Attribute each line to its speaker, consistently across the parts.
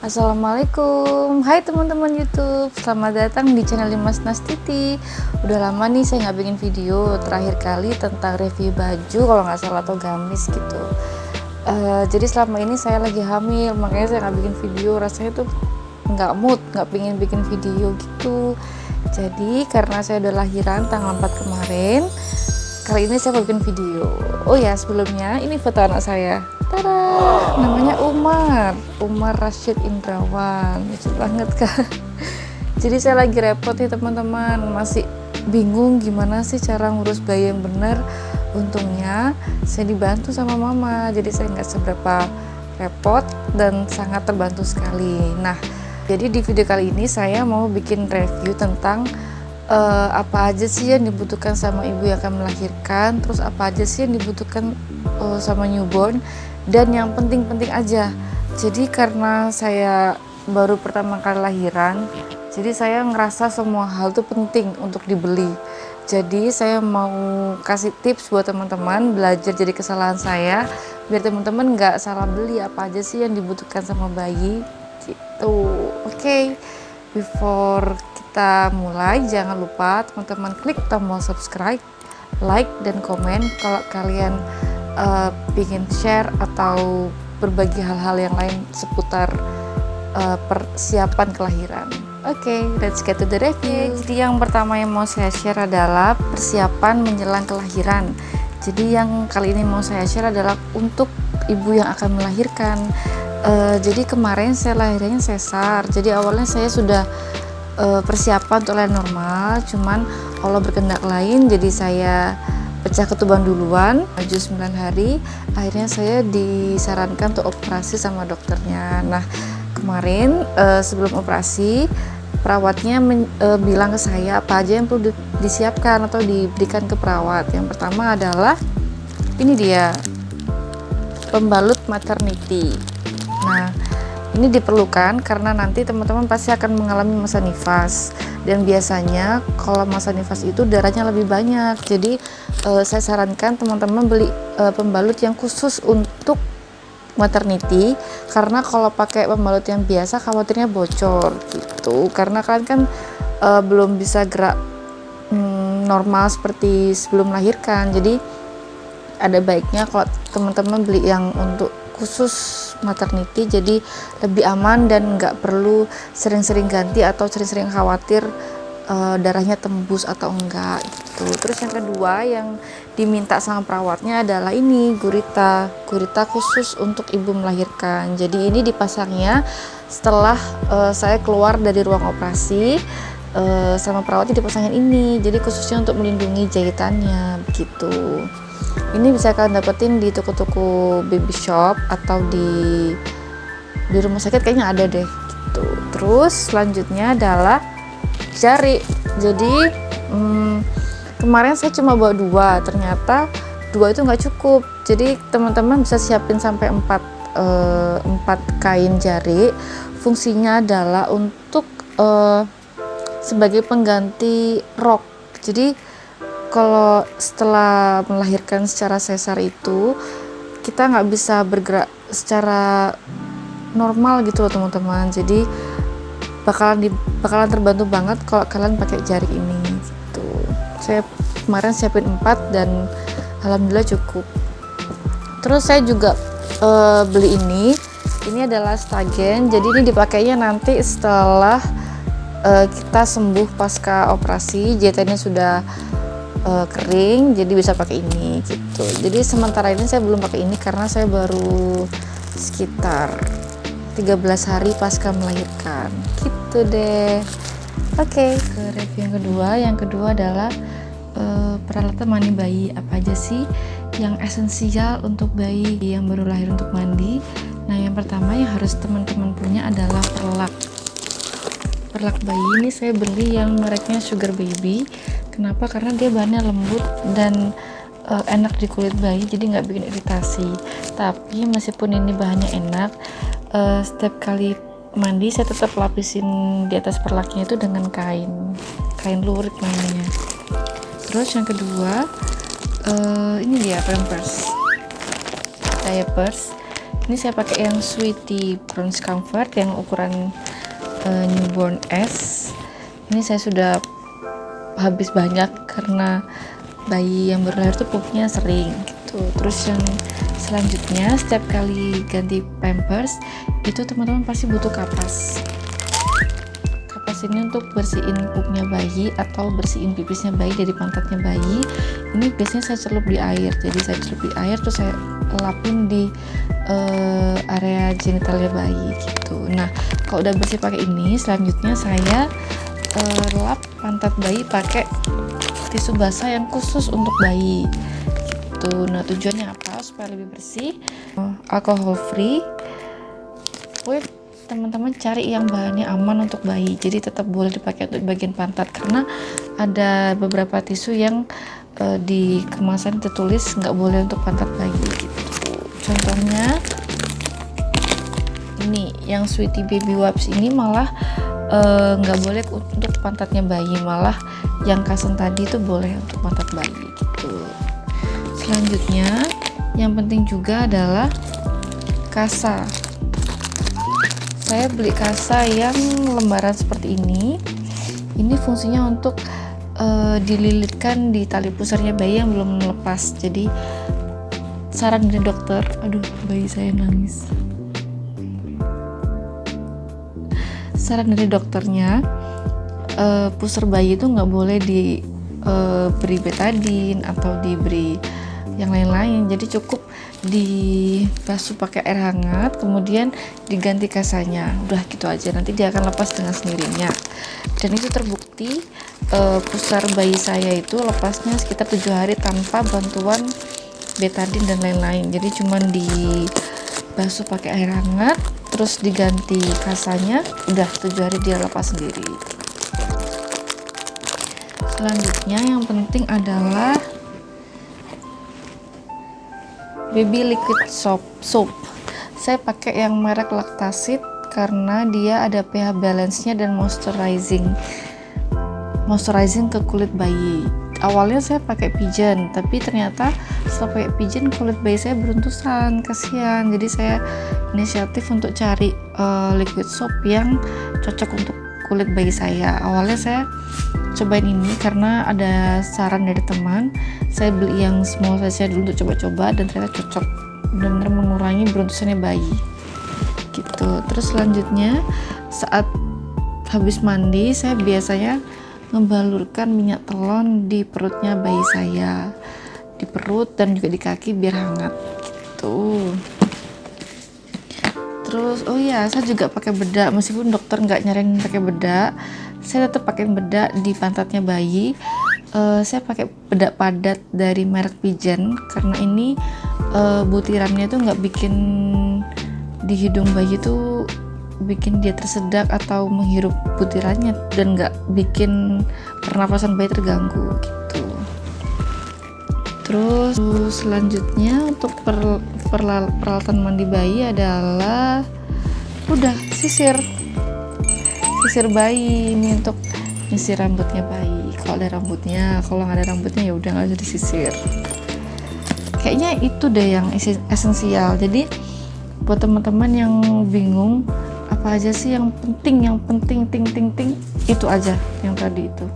Speaker 1: Assalamualaikum, hai teman-teman YouTube, selamat datang di channel Mas Nastiti. Udah lama nih saya nggak bikin video, terakhir kali tentang review baju kalau nggak salah atau gamis gitu. Jadi selama ini saya lagi hamil, makanya saya nggak bikin video, rasanya tuh nggak mood, nggak pengen bikin video gitu. Jadi karena saya udah lahiran tanggal 4 kemarin, kali ini saya mau bikin video. Oh ya, sebelumnya ini foto anak saya. Tada, namanya Umar Rashid Indrawan, lucu banget kan. Jadi saya lagi repot nih teman-teman, masih bingung gimana sih cara ngurus bayi yang benar. Untungnya saya dibantu sama mama, jadi saya nggak seberapa repot dan sangat terbantu sekali. Nah, jadi di video kali ini saya mau bikin review tentang apa aja sih yang dibutuhkan sama ibu yang akan melahirkan, terus apa aja sih yang dibutuhkan sama newborn, dan yang penting-penting aja. Jadi karena saya baru pertama kali lahiran, jadi saya ngerasa semua hal itu penting untuk dibeli. Jadi saya mau kasih tips buat teman-teman belajar jadi kesalahan saya, biar teman-teman nggak salah beli apa aja sih yang dibutuhkan sama bayi gitu. Oke. Before kita mulai, jangan lupa teman-teman klik tombol subscribe, like, dan komen kalau kalian ingin share atau berbagi hal-hal yang lain seputar persiapan kelahiran. Oke, let's get to the review. Jadi yang pertama yang mau saya share adalah persiapan menjelang kelahiran. Jadi yang kali ini mau saya share adalah untuk ibu yang akan melahirkan. Jadi kemarin saya lahirnya sesar. Jadi awalnya saya sudah persiapan untuk lahiran normal, cuman Allah berkehendak lain, jadi saya pecah ketuban duluan, maju 9 hari. Akhirnya saya disarankan untuk operasi sama dokternya. Nah, kemarin sebelum operasi, perawatnya bilang ke saya apa aja yang perlu disiapkan atau diberikan ke perawat. Yang pertama adalah ini dia, pembalut maternity. Nah, ini diperlukan karena nanti teman-teman pasti akan mengalami masa nifas, dan biasanya kalau masa nifas itu darahnya lebih banyak. Jadi saya sarankan teman-teman beli pembalut yang khusus untuk maternity, karena kalau pakai pembalut yang biasa khawatirnya bocor gitu, karena kalian kan belum bisa gerak normal seperti sebelum melahirkan. Jadi ada baiknya kalau teman-teman beli yang untuk khusus maternity, jadi lebih aman dan nggak perlu sering-sering ganti atau sering-sering khawatir darahnya tembus atau enggak gitu. Terus yang kedua yang diminta sama perawatnya adalah ini gurita khusus untuk ibu melahirkan. Jadi ini dipasangnya setelah saya keluar dari ruang operasi, sama perawatnya dipasangin ini, jadi khususnya untuk melindungi jahitannya begitu. Ini bisa kalian dapetin di toko-toko baby shop atau di rumah sakit, kayaknya ada deh gitu. Terus selanjutnya adalah jari. Jadi kemarin saya cuma bawa 2, ternyata 2 itu nggak cukup. Jadi teman-teman bisa siapin sampai 4 kain jari. Fungsinya adalah untuk sebagai pengganti rok. Jadi kalau setelah melahirkan secara sesar itu kita nggak bisa bergerak secara normal gitu loh teman-teman. Jadi bakalan terbantu banget kalau kalian pakai jari ini gitu. Saya kemarin siapin 4 dan alhamdulillah cukup. Terus saya juga beli ini adalah stagen. Jadi ini dipakainya nanti setelah kita sembuh pasca operasi, jahitannya sudah kering, jadi bisa pakai ini gitu. Jadi sementara ini saya belum pakai ini karena saya baru sekitar 13 hari pasca melahirkan gitu deh. Oke, ke review yang kedua adalah peralatan mandi bayi. Apa aja sih yang esensial untuk bayi yang baru lahir untuk mandi? Nah, yang pertama yang harus teman-teman punya adalah perlak bayi. Ini saya beli yang mereknya Sugar Baby. Kenapa? Karena dia bahannya lembut dan enak di kulit bayi, jadi nggak bikin iritasi. Tapi meskipun ini bahannya enak, setiap kali mandi saya tetap lapisin di atas perlaknya itu dengan kain lurik namanya. Terus yang kedua, ini dia diapers. Ini saya pakai yang Sweety Bronze Comfort yang ukuran newborn S. Ini saya sudah habis banyak karena bayi yang baru lahir tuh pupnya sering gitu. Terus yang selanjutnya, setiap kali ganti pampers itu teman-teman pasti butuh kapas. Kapas ini untuk bersihin pupnya bayi atau bersihin pipisnya bayi dari pantatnya bayi. Ini biasanya saya celup di air, jadi saya celup di air terus saya lapin di area genitalnya bayi gitu. Nah, kalau udah bersih pakai ini, selanjutnya saya lap pantat bayi pakai tisu basah yang khusus untuk bayi gitu. Nah, tujuannya apa? Supaya lebih bersih, alkohol free. Pokoknya teman-teman cari yang bahannya aman untuk bayi, jadi tetap boleh dipakai untuk bagian pantat karena ada beberapa tisu yang di kemasan tertulis nggak boleh untuk pantat bayi gitu. Contohnya ini yang Sweety Baby Wipes ini malah nggak boleh untuk pantatnya bayi, malah yang kasen tadi itu boleh untuk pantat bayi gitu. Selanjutnya yang penting juga adalah kasa. Saya beli kasa yang lembaran seperti ini. Ini fungsinya untuk dililitkan di tali pusarnya bayi yang belum lepas. Jadi saran dari dokter, aduh bayi saya nangis. Saran dari dokternya, pusar bayi itu nggak boleh diberi betadine atau diberi yang lain-lain. Jadi cukup dibasuh pakai air hangat, kemudian diganti kasanya. Udah gitu aja, nanti dia akan lepas dengan sendirinya. Dan itu terbukti pusar bayi saya itu lepasnya sekitar 7 hari tanpa bantuan betadine dan lain-lain. Jadi cuman dibasuh pakai air hangat, terus diganti kasanya, udah 7 hari dia lepas sendiri. Selanjutnya yang penting adalah baby liquid soap. Saya pakai yang merek Lactacyd karena dia ada pH balance-nya dan moisturizing ke kulit bayi. Awalnya saya pakai Pigeon, tapi ternyata setelah pakai Pigeon kulit bayi saya beruntusan, kasihan. Jadi saya inisiatif untuk cari liquid soap yang cocok untuk kulit bayi saya. Awalnya saya cobain ini karena ada saran dari teman. Saya beli yang small size dulu untuk coba-coba dan ternyata cocok, benar-benar mengurangi beruntusannya bayi gitu. Terus selanjutnya saat habis mandi saya biasanya ngebalurkan minyak telon di perutnya bayi saya, di perut dan juga di kaki biar hangat gitu. Terus oh ya, saya juga pakai bedak, meskipun dokter nggak nyaranin pakai bedak, saya tetap pakai bedak di pantatnya bayi. Saya pakai bedak padat dari merek Pigeon karena ini butirannya tuh nggak bikin di hidung bayi tuh bikin dia tersedak atau menghirup butirannya dan nggak bikin pernapasan bayi terganggu gitu. Terus selanjutnya untuk peralatan mandi bayi adalah udah sisir bayi. Ini untuk nyisir rambutnya bayi. Kalau ada rambutnya, kalau nggak ada rambutnya ya udah nggak usah disisir. Kayaknya itu deh yang esensial. Jadi buat teman-teman yang bingung apa aja sih yang penting ting itu aja yang tadi itu.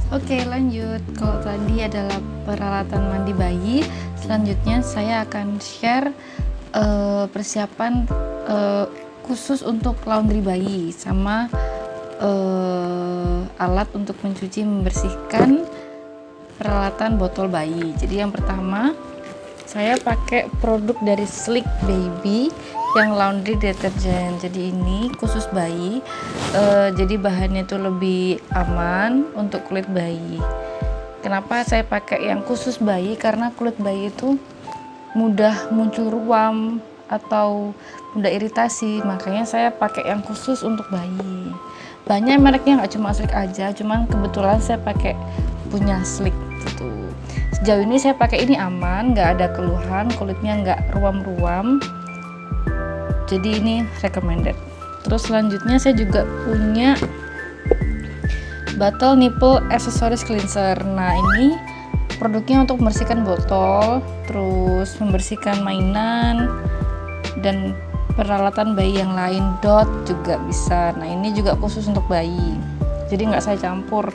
Speaker 1: Oke, lanjut. Kalau tadi adalah peralatan mandi bayi, selanjutnya saya akan share persiapan khusus untuk laundry bayi sama alat untuk mencuci membersihkan peralatan botol bayi. Jadi yang pertama saya pakai produk dari Sleek Baby yang laundry deterjen. Jadi ini khusus bayi, jadi bahannya itu lebih aman untuk kulit bayi. Kenapa saya pakai yang khusus bayi? Karena kulit bayi itu mudah muncul ruam atau mudah iritasi, makanya saya pakai yang khusus untuk bayi. Banyak mereknya, nggak cuma Sleek aja, cuman kebetulan saya pakai punya Sleek gitu. Sejauh ini saya pakai ini aman, nggak ada keluhan, kulitnya nggak ruam-ruam, jadi ini recommended. Terus selanjutnya saya juga punya Bottle Nipple Accessories Cleanser. Nah ini produknya untuk membersihkan botol, terus membersihkan mainan, dan peralatan bayi yang lain, dot juga bisa. Nah ini juga khusus untuk bayi, jadi nggak saya campur.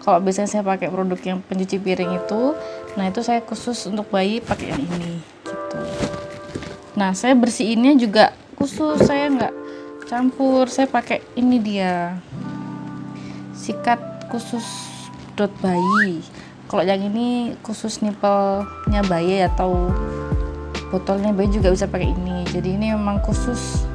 Speaker 1: Kalau biasanya saya pakai produk yang pencuci piring itu, nah itu saya khusus untuk bayi pakai yang ini gitu. Nah saya bersihinnya juga khusus, saya nggak campur, saya pakai ini dia sikat khusus dot bayi. Kalau yang ini khusus nipelnya bayi atau botolnya bayi juga bisa pakai ini. Jadi ini memang khusus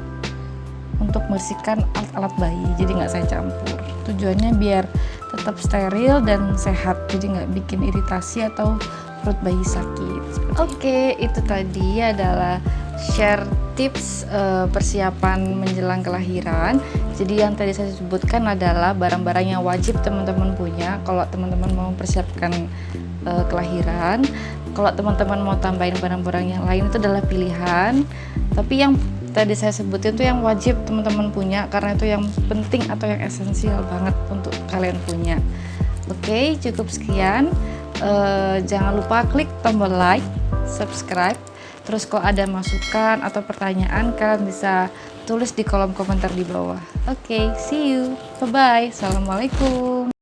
Speaker 1: untuk membersihkan alat-alat bayi, jadi nggak saya campur. Tujuannya biar tetap steril dan sehat, jadi nggak bikin iritasi atau perut bayi sakit. Oke, itu tadi adalah share tips persiapan menjelang kelahiran. Jadi yang tadi saya sebutkan adalah barang-barang yang wajib teman-teman punya kalau teman-teman mau mempersiapkan kelahiran. Kalau teman-teman mau tambahin barang-barang yang lain itu adalah pilihan. Tapi yang tadi saya sebutin itu yang wajib teman-teman punya, karena itu yang penting atau yang esensial banget untuk kalian punya. Oke, cukup sekian. Jangan lupa klik tombol like, subscribe. Terus kalau ada masukan atau pertanyaan, kalian bisa tulis di kolom komentar di bawah. Oke, see you. Bye-bye. Assalamualaikum.